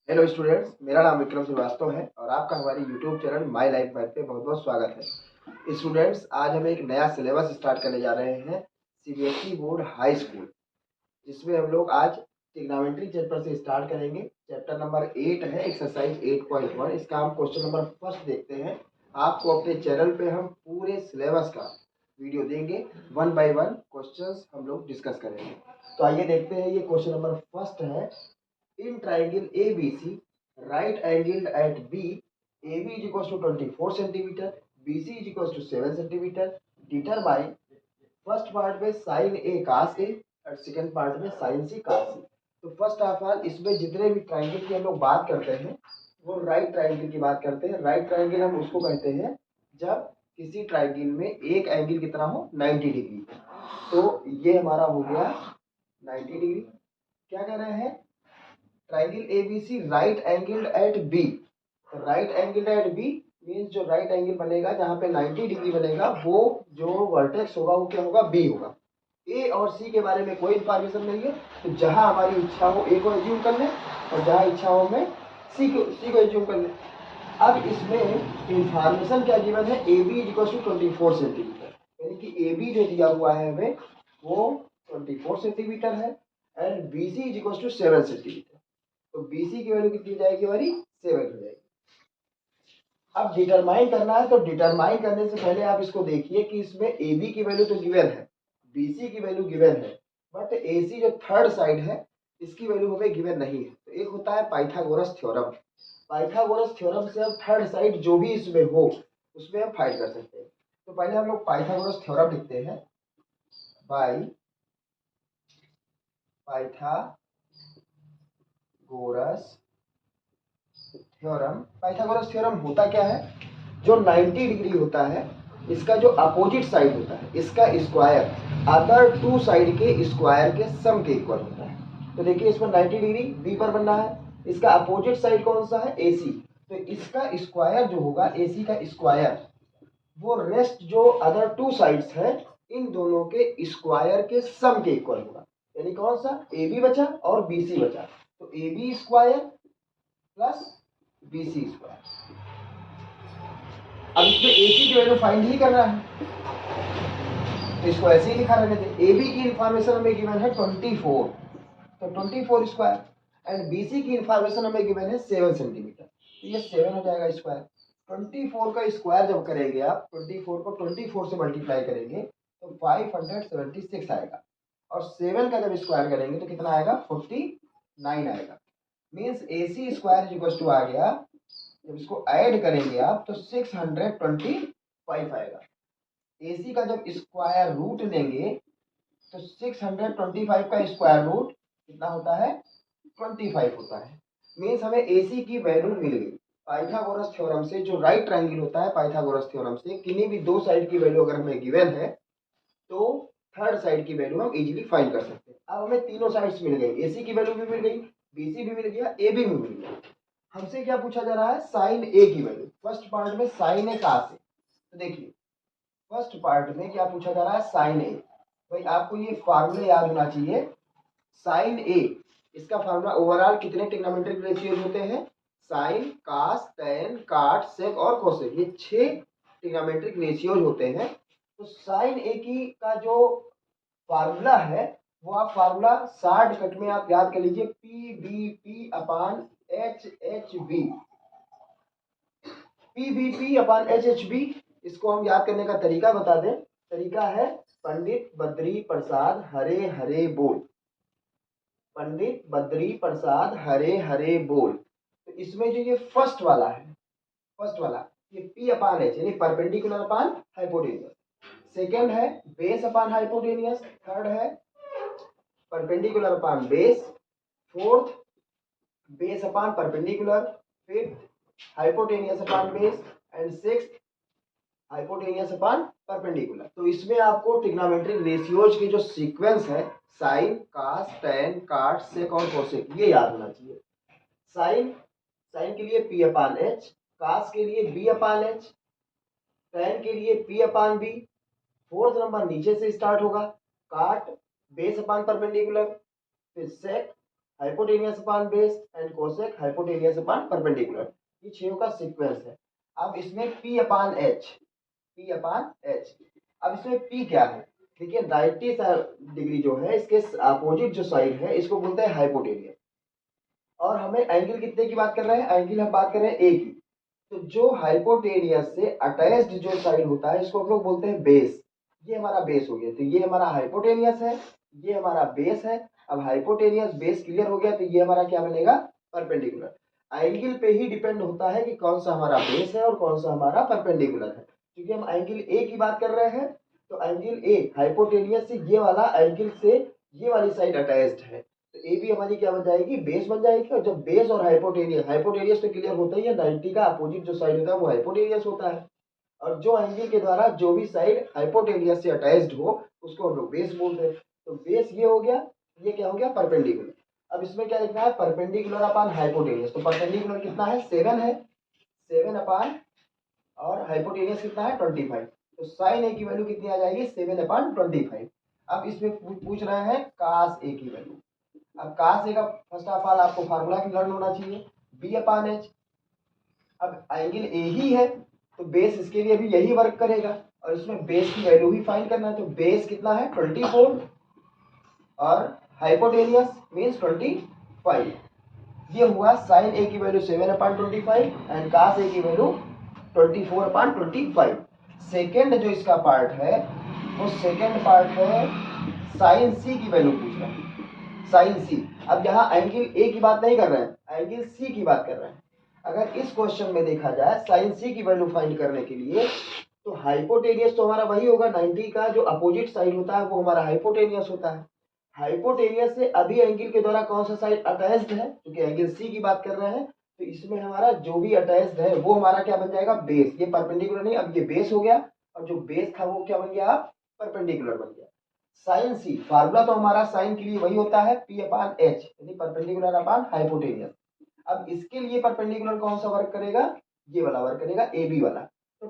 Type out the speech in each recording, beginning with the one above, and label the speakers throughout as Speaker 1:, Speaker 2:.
Speaker 1: Hello students, मेरा नाम विक्रम श्रीवास्तव है और आपका हमारे YouTube channel my life math पे बहुत बहुत स्वागत है। स्टूडेंट्स, आज हम एक नया सिलेबस स्टार्ट करने जा रहे हैं सीबीएसई बोर्ड हाई स्कूल, जिसमें हम लोग आज ट्रिग्नोमेट्री चैप्टर से स्टार्ट करेंगे। चैप्टर नंबर 8 है, एक्सरसाइज 8.1। इसका हम क्वेश्चन नंबर फर्स्ट देखते हैं। आपको अपने चैनल पे हम पूरे सिलेबस का वीडियो देंगे, वन बाय वन क्वेश्चंस हम लोग डिस्कस करेंगे। तो आइए देखते हैं। ये क्वेश्चन नंबर फर्स्ट है। In triangle ABC, right angled at B, AB is equals to 24 centimeter, BC is equals to 7 centimeter. Determine first part में साइन ए कास ए और सेकंड पार्ट में साइन सी कास सी। तो फर्स्ट ऑफ ऑल इसमें जितने भी ट्राइंगल की हम लोग बात करते हैं वो राइट ट्राइंगल की बात करते हैं। राइट ट्राइंगल हम उसको कहते हैं जब किसी ट्राइंगल में एक एंगल कितना हो 90 डिग्री। तो ये हमारा हो गया 90 डिग्री। क्या कह रहे हैं? Triangle ABC right angled at B. Right angled at B means जो राइट एंगल बनेगा जहां पे 90 डिग्री बनेगा वो जो वर्टेक्स होगा वो क्या होगा? बी होगा। ए और सी के बारे में कोई इंफॉर्मेशन नहीं है, तो जहां हमारी इच्छा हो ए को एज्यूम कर लें और जहां इच्छा हो हमें सी को एज्यूम कर लें। अब इसमें इंफॉर्मेशन क्या गिवन है? A B is equal to 24 centimetre, यानी कि ए बी जो दिया हुआ है हमें वो 24 सेंटीमीटर है and B C is equal to 7 centimetre. तो BC की वैल्यू कितनी जाएगी हमारी? 7 हो जाएगी। अब डिटरमाइन करना है, तो डिटरमाइन करने से पहले आप इसको देखिए कि इसमें AB की वैल्यू तो गिवन है, BC की वैल्यू गिवन है, बट AC जो थर्ड साइड है इसकी वैल्यू हमें गिवन नहीं है। तो एक होता है पाइथागोरस थ्योरम। पाइथागोरस थ्योरम से हम थर्ड साइड जो भी इसमें हो उसमें हम फाइंड कर सकते हैं। तो पहले हम लोग पाइथागोरस थ्योरम लिखते हैं। By Pythagoras theorem. Pythagoras theorem होता क्या है? जो 90 डिग्री होता है इसका जो अपोजिट साइड होता है इसका स्क्वायर अदर टू साइड के स्क्वायर के सम के इक्वल होता है। तो देखिए इसमें 90 डिग्री बी पर बनना है, इसका अपोजिट साइड कौन सा है? AC। तो इसका स्क्वायर जो होगा AC का स्क्वायर वो रेस्ट जो अदर टू साइड्स है इन दोनों के स्क्वायर के सम के इक्वल होगा। यानी कौन सा? AB बचा और BC बचा। तो AB square plus BC square. अब इसमें AC की वैल्यू फाइंड ही करना है, तो इसको ऐसे ही लिखा रहने दे। AB की इंफॉर्मेशन हमें गिवन है 24, तो 24 स्क्वायर एंड BC की इंफॉर्मेशन हमें गिवन है 7 सेंटीमीटर, तो ये 7 हो जाएगा स्क्वायर। 24 का स्क्वायर जब करेंगे आप 24 को 24 से मल्टीप्लाई करेंगे तो 576 आएगा और 7 का जब स्क्वायर करेंगे तो कितना आएगा? 49 आएगा। Means AC square equal to आ गया, जब इसको ऐड करेंगे आप तो 625 आएगा। AC का जब स्क्वायर रूट लेंगे तो 625 का स्क्वायर रूट कितना होता है? 25 होता है। मीन्स हमें AC की वैल्यू मिल गई। पाइथागोरस थ्योरम से जो राइट ट्रायंगल होता है पाइथागोरस थ्योरम से किन्हीं भी दो साइड की वैल्यू अगर हमें गिवन है तो थर्ड साइड की वैल्यू हम इजीली फाइंड कर सकते हैं। अब हमें तीनों साइड्स मिल गई, AC की वैल्यू भी मिल गई, BC भी मिल गया, AB भी मिल गया। हमसे क्या पूछा जा रहा है? साइन A की वैल्यू। फर्स्ट पार्ट में साइन A कहां से? तो देखिए फर्स्ट पार्ट में क्या पूछा जा रहा है? Sine A। भाई आपको ये फार्मूला याद होना चाहिए। साइन A इसका फार्मूला ओवरऑल कितने ट्रिग्नोमेट्रिक रेशियोज होते हैं? साइन, कास, टैन, काट, सेक और कोसेक, ये 6 ट्रिग्नोमेट्रिक रेशियोज होते हैं। तो साइन A की का जो फार्मूला है वो आप फार्मूला शॉर्टकट में आप याद कर लीजिए, PVP अपान HHB। PVP अपान HHB इसको हम याद करने का तरीका बता दें। तरीका है पंडित बद्री प्रसाद हरे हरे बोल। पंडित बद्री प्रसाद हरे हरे बोल। तो इसमें जो ये फर्स्ट वाला है, फर्स्ट वाला ये P अपान H यानी परपेंडिकुलर अपान हाइपोटेनियस। सेकेंड है बेस अपान हाइपोटेनियस। थर्ड है perpendicular upon base. Fourth base upon perpendicular. Fifth hypotenuse upon base and sixth hypotenuse upon perpendicular. तो इसमें आपको ट्रिग्नोमेट्रिक रेशियोज की जो सीक्वेंस है साइन, कास, टैन, काट, सेक और कोसेक ये याद होना चाहिए। साइन, साइन के लिए P अपान H, कास के लिए B अपान H, टैन के लिए P upon B। Fourth number नीचे से स्टार्ट होगा, काट बेस अपान परपेंडिकुलर, फिर sec hypotenuse upon base and cosec hypotenuse upon perpendicular. ये छह का सीक्वेंस है। अब इसमें P upon H, P upon H। अब इसमें P क्या है? देखिए 90 डिग्री जो है इसके अपोजिट जो साइड है इसको बोलते हैं हाइपोटेनियस। और हमें एंगल कितने की बात कर रहे हैं? एंगल हम बात कर रहे हैं ए की। तो जो हाइपोटेनियस से अटैच्ड जो साइड होता है इसको हम लोग बोलते हैं बेस। ये हमारा बेस हो गया। तो ये हमारा हाइपोटेनियस है, ये हमारा बेस है। अब हाइपोटेनियस बेस क्लियर हो गया तो ये हमारा क्या बनेगा? परपेंडिकुलर। एंगल पे ही डिपेंड होता है कि कौन सा हमारा बेस है और कौन सा हमारा परपेंडिकुलर है। क्योंकि हम एंगल ए की बात कर रहे हैं तो एंगल ए हाइपोटेनियस से ये वाला एंगल से ये वाली साइड अटैच्ड है। तो ए भी हमारी क्या बन जाएगी? बेस बन जाएगी। और जब बेस और हाइपोटेनियस तो क्लियर होता ही है, 90 का अपोजिट जो साइड होता है वो हाइपोटेनियस होता है। और जो एंगल के द्वारा जो भी साइड हाइपोटेनियस से अटैच्ड हो उसको हम लोग बेस बोलते हैं। तो बेस ये हो गया, ये क्या हो गया? परपेंडिकुलर। अब इसमें क्या लिखना है? Perpendicular upon hypotenuse. तो परपेंडिकुलर कितना है? 7 है, 7 अपॉन, और हाइपोटेनियस कितना है? 25। तो साइन ए की वैल्यू कितनी आ जाएगी? 7 अपॉन 25। अब इसमें पूछ रहे हैं कास ए की वैल्यू। अब कास ए का फर्स्ट ऑफ ऑल आपको फार्मूला लर्न होना चाहिए, बी अपॉन एच। अब एंगल ए ही है तो बेस इसके लिए भी यही वर्क करेगा और इसमें बेस की वैल्यू ही फाइंड करना है। तो बेस कितना है? 24 और हाइपोटेनियस मीन्स 25। ये हुआ साइन ए की वैल्यू 7 अपॉन 25 एंड कास ए की वैल्यू 24 अपॉन 25। सेकेंड जो इसका पार्ट है वो सेकेंड पार्ट है साइन सी की वैल्यू पूछ रहा है, साइन सी। अब यहाँ एंगल ए की बात नहीं कर रहे हैं, एंगल सी की बात कर रहे हैं। अगर इस क्वेश्चन में देखा जाए साइन सी की वैल्यू फाइंड करने के लिए तो हाइपोटेनियस तो हमारा वही होगा, 90 का जो अपोजिट साइड होता है वो हमारा हाइपोटेनियस होता है। हाइपोटेनियस से अभी एंगल के द्वारा कौन सा साइड अटैच्ड है? क्योंकि एंगल सी की बात कर रहे हैं तो इसमें हमारा जो भी अटैच्ड है वो हमारा क्या बन जाएगा? बेस। ये परपेंडिकुलर नहीं, अब ये बेस हो गया और जो बेस था वो क्या बन गया? परपेंडिकुलर बन गया। साइन सी फार्मूला तो हमारा साइन के लिए वही होता है, पी अपॉन एच, यानी परपेंडिकुलर अपॉन हाइपोटेनियस। अब इसके लिए परपेंडिकुलर कौन सा वर्क करेगा? ये वाला वर्क करेगा, ए बी वाला। तो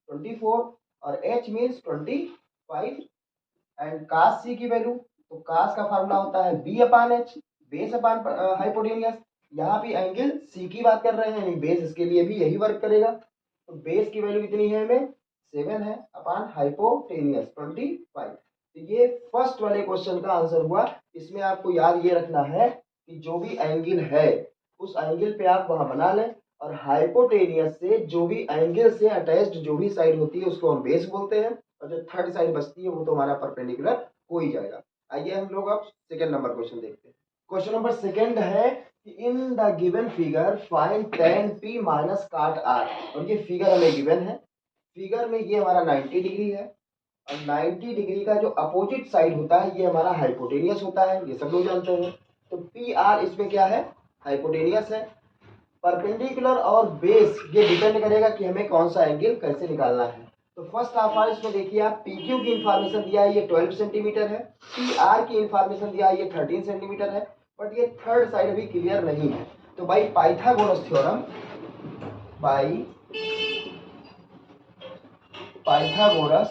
Speaker 1: 24 और h means 25 and cos C की वैल्यू, तो कास का फार्मूला होता है B upon H, base upon hypotenuse. यहाँ भी एंगल सी की बात कर रहे हैं यानी बेस इसके लिए भी यही वर्क करेगा। तो बेस की वैल्यू कितनी है? हमें 7 है अपॉन हाइपोटेनियस 25। तो ये फर्स्ट वाले क्वेश्चन का आंसर हुआ। इसमें आपको याद ये रखना है कि जो भी एंगल है उस एंगल पे आप वहां बना लें और हाइपोटेनियस से जो भी एंगल से अटैच्ड जो भी साइड होती है उसको हम बेस बोलते हैं और जो थर्ड साइड बचती है वो तो हमारा परपेंडिकुलर हो ही जाएगा। आइए हम लोग अब सेकंड नंबर क्वेश्चन देखते हैं। क्वेश्चन नंबर सेकंड है कि in the given figure find tan p minus काट r। और ये फिगर हमें गिवन है। फिगर में ये हमारा 90 डिग्री है और 90 डिग्री का जो अपोजिट साइड होता है ये हमारा हाइपोटेनियस होता है, ये सब लोग जानते हैं। तो पी आर इसमें क्या है? हाइपोटेनियस है। परपेंडिकुलर और बेस ये डिपेंड करेगा कि हमें कौन सा एंगल कैसे निकालना है। तो फर्स्ट ऑफ ऑल इसमें देखिए आप पी क्यू की इंफॉर्मेशन दिया है ये 12 सेंटीमीटर है, पी आर की इंफॉर्मेशन दिया है ये 13 सेंटीमीटर है, बट ये थर्ड साइड अभी क्लियर नहीं है। तो by Pythagoras theorem, by Pythagoras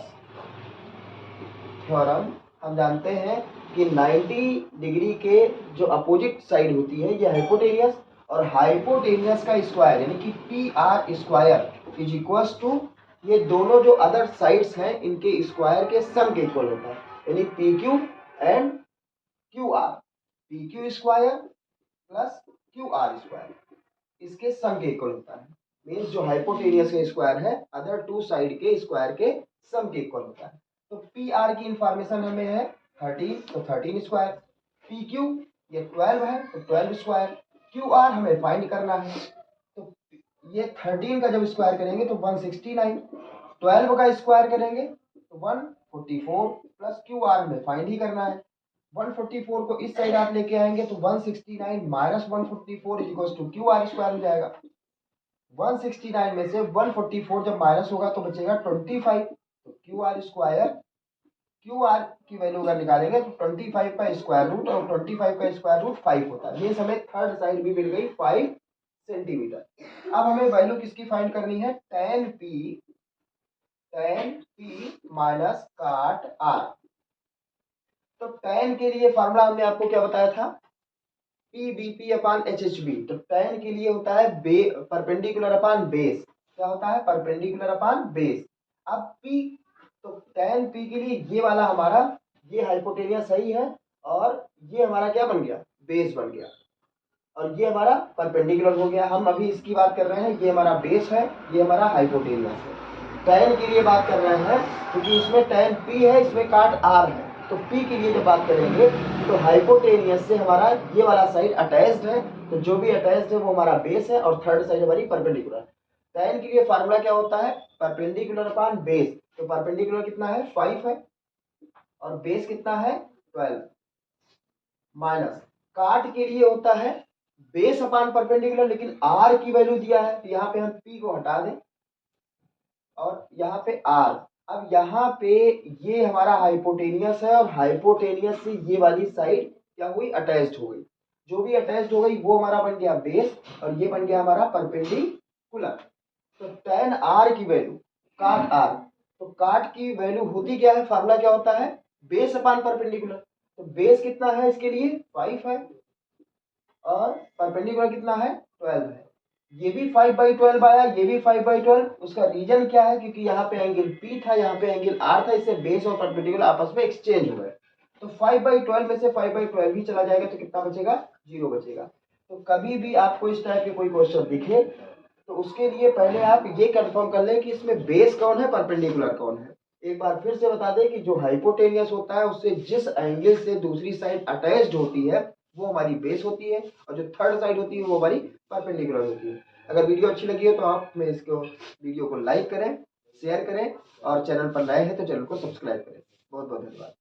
Speaker 1: theorem हम जानते हैं कि 90 डिग्री के जो अपोजिट साइड होती है ये हाइपोटेनियस और हाइपोटेनियस का स्क्वायर यानी कि P R square is equal to ये दोनों जो अदर साइड्स हैं इनके स्क्वायर के सम के इक्वल होता है, यानी P Q and Q R, P Q square plus Q R square इसके सम के इक्वल होता है। मीन्स जो हाइपोटेनियस का स्क्वायर है अदर टू साइड के स्क्वायर के सम के इक्वल होता है। तो पी आर की इंफॉर्मेशन हमें है 13, तो 13 स्क्वायर, पी क्यू ये 12 है तो 12 स्क्वायर, क्यू आर हमें फाइंड करना है। तो ये 13 का जब स्क्वायर करेंगे तो 169, 12 का स्क्वायर करेंगे तो 144 प्लस क्यू आर हमें फाइंड ही करना है। 144 को इस साइड आप लेके आएंगे तो 169 minus 144 is equal to Q R square हो जाएगा। 169 में से 144 जब माइनस होगा तो बचेगा 25, तो Q R square, Q R की वैल्यू अगर निकालेंगे तो 25 का स्क्वायर रूट और 25 का स्क्वायर रूट 5 होता है। मीन्स हमें थर्ड साइड भी मिल गई 5 सेंटीमीटर। अब हमें वैल्यू किसकी फाइंड करनी है? tan p माइनस काट r। तो tan के लिए फार्मूला हमने आपको क्या बताया था? PBP अपान HHB। तो tan के लिए होता है परपेंडिकुलर अपान बेस। क्या होता है? परपेंडिकुलर अपान बेस। अब P, तो tan P के लिए ये वाला हमारा, ये हाइपोटेनियस सही है और ये हमारा क्या बन गया? बेस बन गया, और ये हमारा परपेंडिकुलर हो गया। हम अभी इसकी बात कर रहे हैं, ये हमारा बेस है, ये हमारा हाइपोटेनियस है। tan के लिए बात कर रहे हैं क्योंकि इसमें tan P है, इसमें काट R है। तो P के लिए जब बात करेंगे तो हाइपोटेनियस से हमारा ये वाला साइड अटैच्ड है, तो जो भी अटैच्ड है वो हमारा बेस है और थर्ड साइड हमारी परपेंडिकुलर। tan के लिए फार्मूला क्या होता है? परपेंडिकुलर अपान बेस। तो परपेंडिकुलर कितना है? 5 है और बेस कितना है? 12। माइनस काट के लिए होता है बेस अपान परपेंडिकुलर, लेकिन आर की वैल्यू दिया है तो यहाँ पे हम पी को हटा दें और यहाँ पे आर। अब यहाँ पे ये हमारा हाइपोटेनियस है और हाइपोटेनियस से ये वाली साइड क्या हुई? अटैच्ड हो गई। जो भी अटैच्ड हो गई वो हमारा बन गया बेस और ये बन गया हमारा परपेंडिकुलर। तो tan आर की वैल्यू, काट आर, तो काट की वैल्यू होती क्या है? फार्मूला क्या होता है? Base upon perpendicular. तो बेस कितना है इसके लिए? 5 है और परपेंडिकुलर कितना है? 12 है। ये भी 5/12 आया, ये भी 5/12। उसका रीजन क्या है? क्योंकि यहाँ पे एंगल P था, यहाँ पे एंगल R था, इससे बेस और परपेंडिकुलर आपस में एक्सचेंज हो गए। तो 5/12 में से 5/12 ही चला जाएगा तो कितना बचेगा? 0 बचेगा। तो कभी भी आपको इस टाइप के कोई क्वेश्चन दिखे तो उसके लिए पहले आप ये कंफर्म कर लें कि इसमें बेस कौन है, परपेंडिकुलर कौन है। एक बार फिर से बता दें कि जो हाइपोटेनियस होता है उससे जिस एंगल से दूसरी साइड अटैच्ड होती है वो हमारी बेस होती है और जो थर्ड साइड होती है वो हमारी परपेंडिकुलर होती है। अगर वीडियो अच्छी लगी हो तो आप में इसको वीडियो को लाइक करें, शेयर करें और चैनल पर नए हैं तो चैनल को सब्सक्राइब करें। बहुत बहुत धन्यवाद।